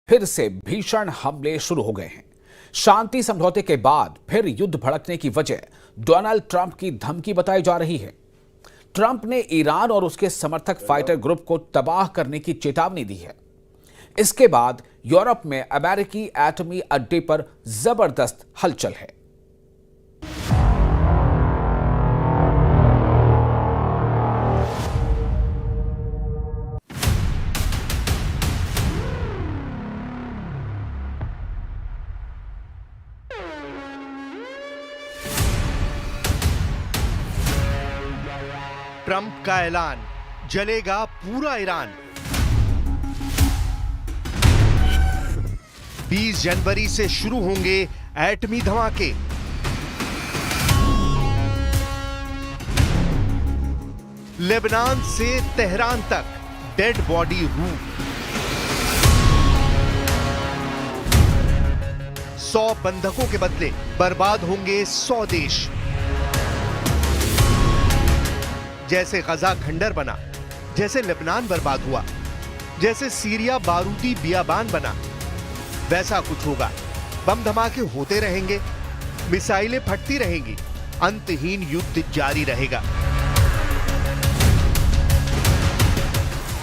फिर से भीषण हमले शुरू हो गए हैं। शांति समझौते के बाद फिर युद्ध भड़कने की वजह डोनाल्ड ट्रंप की धमकी बताई जा रही है। ट्रंप ने ईरान और उसके समर्थक फाइटर ग्रुप को तबाह करने की चेतावनी दी है। इसके बाद यूरोप में अमेरिकी एटमी अड्डे पर जबरदस्त हलचल है। ट्रंप का ऐलान, जलेगा पूरा ईरान। 20 जनवरी से शुरू होंगे एटमी धमाके। लेबनान से तेहरान तक डेड बॉडी रूट। 100 बंधकों के बदले बर्बाद होंगे 100 देश। जैसे गजा खंडर बना, जैसे लेबनान बर्बाद हुआ, जैसे सीरिया बारूदी बियाबान बना, वैसा कुछ होगा। बम धमाके होते रहेंगे, मिसाइलें फटती रहेंगी, अंतहीन युद्ध जारी रहेगा।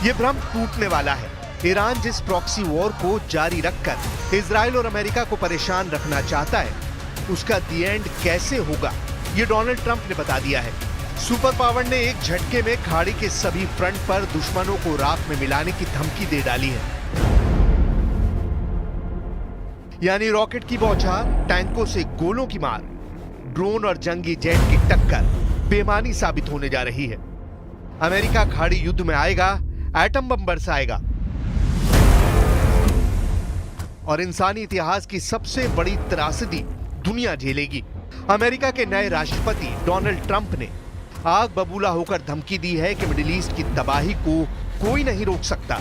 यह भ्रम टूटने वाला है। ईरान जिस प्रॉक्सी वॉर को जारी रखकर इजराइल और अमेरिका को परेशान रखना चाहता है, उसका दी एंड कैसे होगा, यह डोनाल्ड ट्रंप ने बता दिया है। सुपर पावर ने एक झटके में खाड़ी के सभी फ्रंट पर दुश्मनों को राख में मिलाने की धमकी दे डाली है। यानी रॉकेट की बौछार, टैंकों से गोलों की मार, ड्रोन और जंगी जेट की टक्कर बेमानी साबित होने जा रही है। अमेरिका खाड़ी युद्ध में आएगा, एटम बम बरसाएगा और इंसानी इतिहास की सबसे बड़ी त्रासदी दुनिया झेलेगी। अमेरिका के नए राष्ट्रपति डोनाल्ड ट्रंप ने आग बबूला होकर धमकी दी है कि मिडिल ईस्ट की तबाही को कोई नहीं रोक सकता।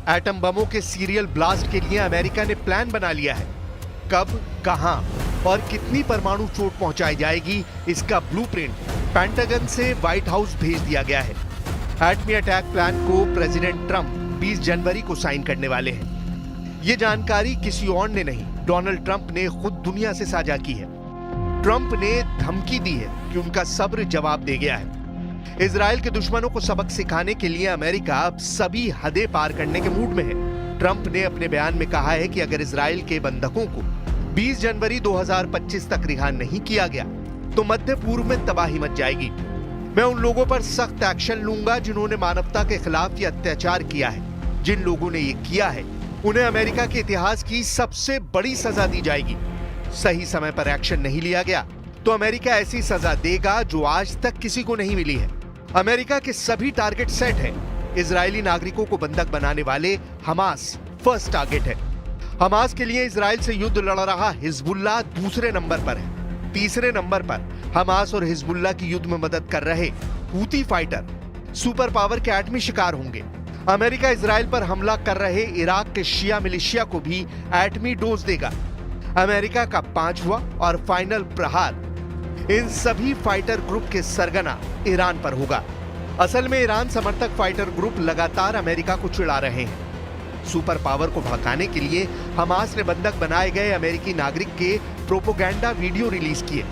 एटम बमों के सीरियल ब्लास्ट के लिए अमेरिका ने प्लान बना लिया है। कब, कहां और कितनी परमाणु चोट पहुंचाई जाएगी, इसका ब्लूप्रिंट पेंटागन से व्हाइट हाउस भेज दिया गया है। एटमी अटैक प्लान को प्रेसिडेंट ट्रंप 20 जनवरी को साइन करने वाले हैं। यह जानकारी किसी और ने नहीं, डोनाल्ड ट्रंप ने खुद दुनिया से साझा की है। ट्रंप ने धमकी दी है कि उनका सब्र जवाब दे गया है। इजराइल के दुश्मनों को सबक सिखाने के लिए अमेरिका अब सभी हदें पार करने के मूड में है। ट्रंप ने अपने बयान में कहा है कि अगर इजराइल के बंधकों को 20 जनवरी 2025 तक रिहा नहीं किया गया तो मध्य पूर्व में तबाही मच जाएगी। मैं उन लोगों पर सख्त एक्शन लूंगा जिन्होंने मानवता के खिलाफ ये अत्याचार किया है। जिन लोगों ने ये किया है उन्हें अमेरिका के इतिहास की सबसे बड़ी सजा दी जाएगी। सही समय पर एक्शन नहीं लिया गया तो अमेरिका ऐसी सजा देगा जो आज तक किसी को नहीं मिली है। अमेरिका के सभी टारगेट सेट हैं। इजरायली नागरिकों को बंधक बनाने वाले हमास फर्स्ट टारगेट है। हमास के लिए इजराइल से युद्ध लड़ रहा हिजबुल्लाह दूसरे नंबर पर है। तीसरे नंबर पर हमास और हिजबुल्लाह की युद्ध में मदद कर रहे हूती फाइटर सुपर पावर के एटमी शिकार होंगे। अमेरिका इजराइल पर हमला कर रहे इराक के शिया मिलिशिया को भी एटमी डोज देगा। अमेरिका का पांचवा और फाइनल प्रहार इन सभी फाइटर ग्रुप के सरगना ईरान पर होगा। असल में ईरान समर्थक फाइटर ग्रुप लगातार अमेरिका को चिढ़ा रहे हैं। सुपर पावर को भड़काने के लिए हमास ने बंधक बनाए गए अमेरिकी नागरिक के प्रोपोगेंडा वीडियो रिलीज किए,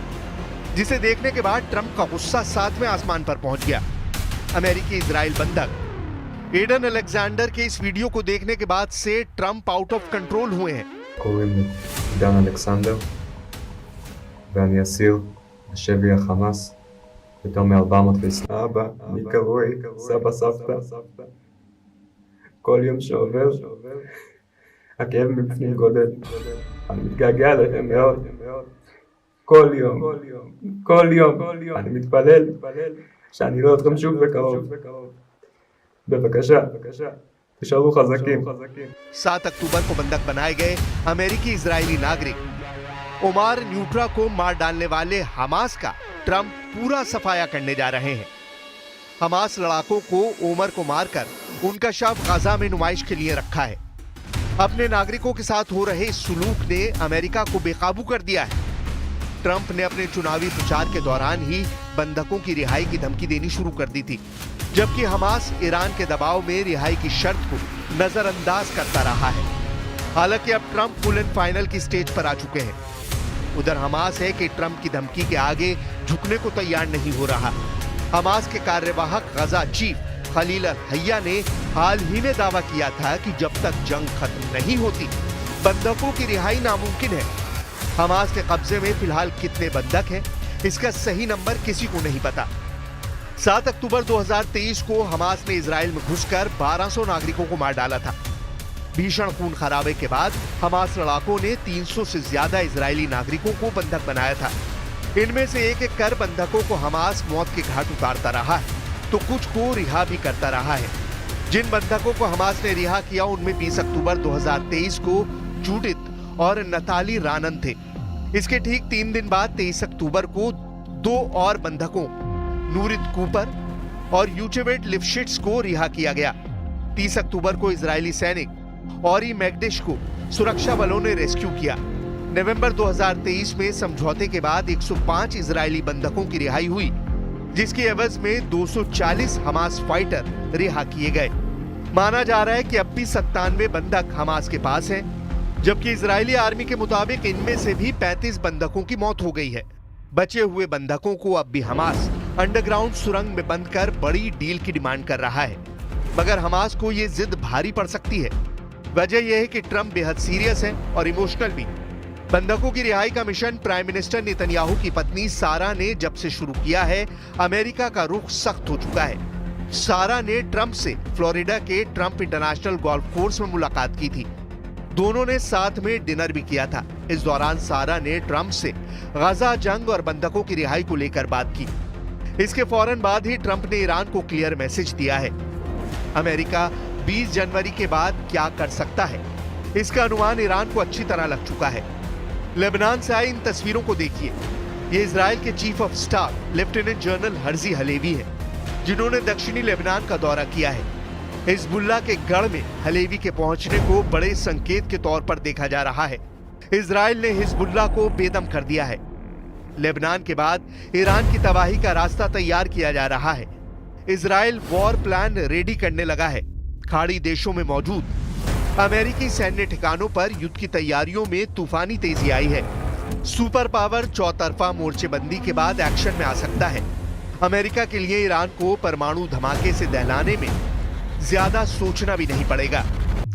जिसे देखने के बाद ट्रंप का गुस्सा 7वें आसमान पर पहुंच गया। अमेरिकी इजराइल बंधक एडन अलेक्जेंडर के इस वीडियो को देखने के बाद से ट्रंप आउट ऑफ कंट्रोल हुए हैं। קוראים לי עידן אלכסנדר ואני אסיר בשבי החמאס יותר מ-420. אבא, אני קרוי סבא סבתא. כל יום שעובר הכאב מבפנים גודל. אני מתגעגע אליכם מאוד. כל יום אני מתפלל שאני לא אתכם שוב בקרוב. בבקשה. 7 अक्टूबर को बंधक बनाए गए अमेरिकी इजरायली नागरिक ओमार न्यूट्रा को मार डालने वाले हमास का ट्रंप पूरा सफाया करने जा रहे हैं। हमास लड़ाकों को ओमर को मारकर उनका शव गाजा में नुमाइश के लिए रखा है। अपने नागरिकों के साथ हो रहे सुलूक ने अमेरिका को बेकाबू कर दिया है। ट्रंप ने अपने चुनावी प्रचार के दौरान ही बंधकों की रिहाई की धमकी देनी शुरू कर दी थी, जबकि हमास ईरान के दबाव में रिहाई की शर्त को नजरअंदाज करता रहा है। हालांकि अब ट्रंप फुल एंड फाइनल की स्टेज पर आ चुके हैं। उधर हमास है कि ट्रंप की धमकी के आगे झुकने को तैयार नहीं हो रहा। हमास के कार्यवाहक गजा चीफ खलील अल-हैया ने हाल ही में दावा किया था कि जब तक जंग खत्म नहीं होती बंधकों की रिहाई नामुमकिन है। हमास के कब्जे में फिलहाल कितने बंधक हैं, इसका सही नंबर किसी को नहीं पता। 7 अक्टूबर 2023 को हमास ने इजराइल में घुसकर 1200 नागरिकों को मार डाला था। भीषण खून खराबे के बाद हमास लड़ाकों ने 300 से ज्यादा इजरायली नागरिकों को बंधक बनाया था। इनमें से एक एक कर बंधकों को हमास मौत के घाट उतारता रहा है तो कुछ को रिहा भी करता रहा है। जिन बंधकों को हमास ने रिहा किया उनमें 20 अक्टूबर 2023 को जूडिथ और नताली रानन थे। इसके ठीक 3 दिन बाद 23 अक्टूबर को 2 और बंधकों नूरित कूपर और यूचेवेट लिफ्शिट्स को रिहा किया गया। 30 अक्टूबर को इजरायली सैनिक ऑरी मैकडिश को सुरक्षा बलों ने रेस्क्यू किया। नवंबर 2023 में समझौते के बाद 105 इजरायली बंधकों की रिहाई हुई, जिसकी एवज में 240 हमास फाइटर रिहा किए गए। माना जा रहा है कि अब भी 97 बंधक हमास के पास हैं, जबकि इजरायली आर्मी के मुताबिक इनमें से भी 35 बंधकों की मौत हो गई है। बचे हुए बंधकों को अब भी हमास अंडरग्राउंड सुरंग में बंद कर बड़ी डील की डिमांड कर रहा है, मगर हमास को यह जिद भारी पड़ सकती है। वजह यह है कि ट्रंप बेहद सीरियस है और इमोशनल भी। बंधकों की रिहाई का मिशन प्राइम मिनिस्टर नेतन्याहू की पत्नी सारा ने जब से शुरू किया है, अमेरिका का रुख सख्त हो चुका है। सारा ने ट्रंप से फ्लोरिडा के ट्रंप इंटरनेशनल गोल्फ कोर्स में मुलाकात की थी। दोनों ने साथ में डिनर भी किया था। इस दौरान सारा ने ट्रंप से गजा जंग और बंधकों की रिहाई को लेकर बात की। इसके फौरन बाद ही ट्रंप ने ईरान को क्लियर मैसेज दिया है। अमेरिका 20 जनवरी के बाद क्या कर सकता है, इसका अनुमान ईरान को अच्छी तरह लग चुका है। लेबनान से आई इन तस्वीरों को देखिए। ये इजराइल के chief of staff lieutenant general Herzi Halevi है, जिन्होंने दक्षिणी लेबनान का दौरा किया है। हिजबुल्लाह के गढ़ में हलेवी के पहुंचने को बड़े संकेत के तौर पर देखा जा रहा है। इजराइल ने हिजबुल्लाह को बेदम कर दिया है। लेबनान के बाद ईरान की तबाही का रास्ता तैयार किया जा रहा है। इजराइल वॉर प्लान रेडी करने लगा है। खाड़ी देशों में मौजूद अमेरिकी सैन्य ठिकानों पर युद्ध की तैयारियों में तूफानी तेजी आई है। सुपर पावर चौतरफा मोर्चेबंदी के बाद एक्शन में आ सकता है। अमेरिका के लिए ईरान को परमाणु धमाके से दहलाने में ज्यादा सोचना भी नहीं पड़ेगा।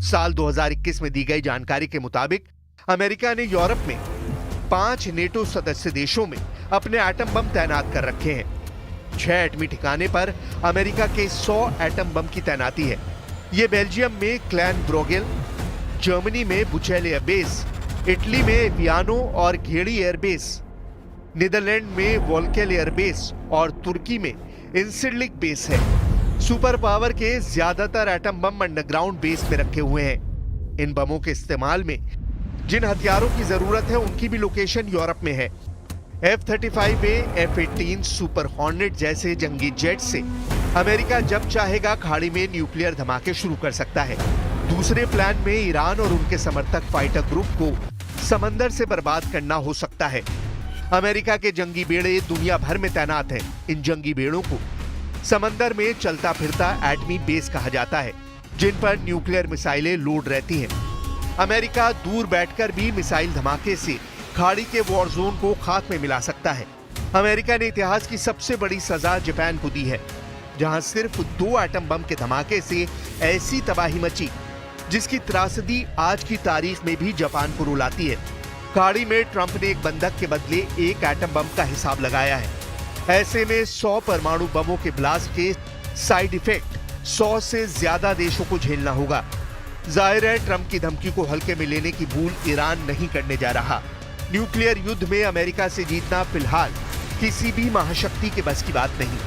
साल 2021 में दी गई जानकारी के मुताबिक अमेरिका ने यूरोप में 5 नेटो सदस्य देशों में अपने एटम बम तैनात कर रखे हैं। 6 एटमी ठिकाने पर अमेरिका के 100 एटम बम की तैनाती है। ये बेल्जियम में क्लैन ब्रोगेल, जर्मनी में बुचेल एयरबेस, इटली में वियानो और घेड़ी एयरबेस, नीदरलैंड में वोल्केल एयरबेस और तुर्की में इंसिडलिक बेस है। सुपर पावर के ज्यादातर एटम बम अंडरग्राउंड बेस में रखे हुए हैं। इन बमों के इस्तेमाल में जिन हथियारों की जरूरत है उनकी भी लोकेशन यूरोप में है। F-35A, F-18 सुपर हॉर्नेट जैसे जंगी जेट से अमेरिका जब चाहेगा खाड़ी में न्यूक्लियर धमाके शुरू कर सकता है। दूसरे प्लान में ईरान और उनके समर्थक फाइटर ग्रुप को समंदर से बर्बाद करना हो सकता है। अमेरिका के जंगी बेड़े दुनिया भर में तैनात हैं। इन जंगी बेड़ों को समंदर में चलता फिरता एटमी बेस कहा जाता है, जिन पर न्यूक्लियर मिसाइलें लोड रहती हैं। अमेरिका दूर बैठकर भी मिसाइल धमाके से खाड़ी के वॉर जोन को खाक में मिला सकता है। अमेरिका ने इतिहास की सबसे बड़ी सजा जापान को दी है, जहां सिर्फ 2 एटम बम के धमाके से ऐसी तबाही मची जिसकी त्रासदी आज की तारीख में भी जापान को रुलाती है। खाड़ी में ट्रंप ने एक बंधक के बदले 1 एटम बम का हिसाब लगाया है। ऐसे में 100 परमाणु बमों के ब्लास्ट के साइड इफेक्ट 100 से ज्यादा देशों को झेलना होगा। जाहिर है ट्रंप की धमकी को हल्के में लेने की भूल ईरान नहीं करने जा रहा। न्यूक्लियर युद्ध में अमेरिका से जीतना फिलहाल किसी भी महाशक्ति के बस की बात नहीं।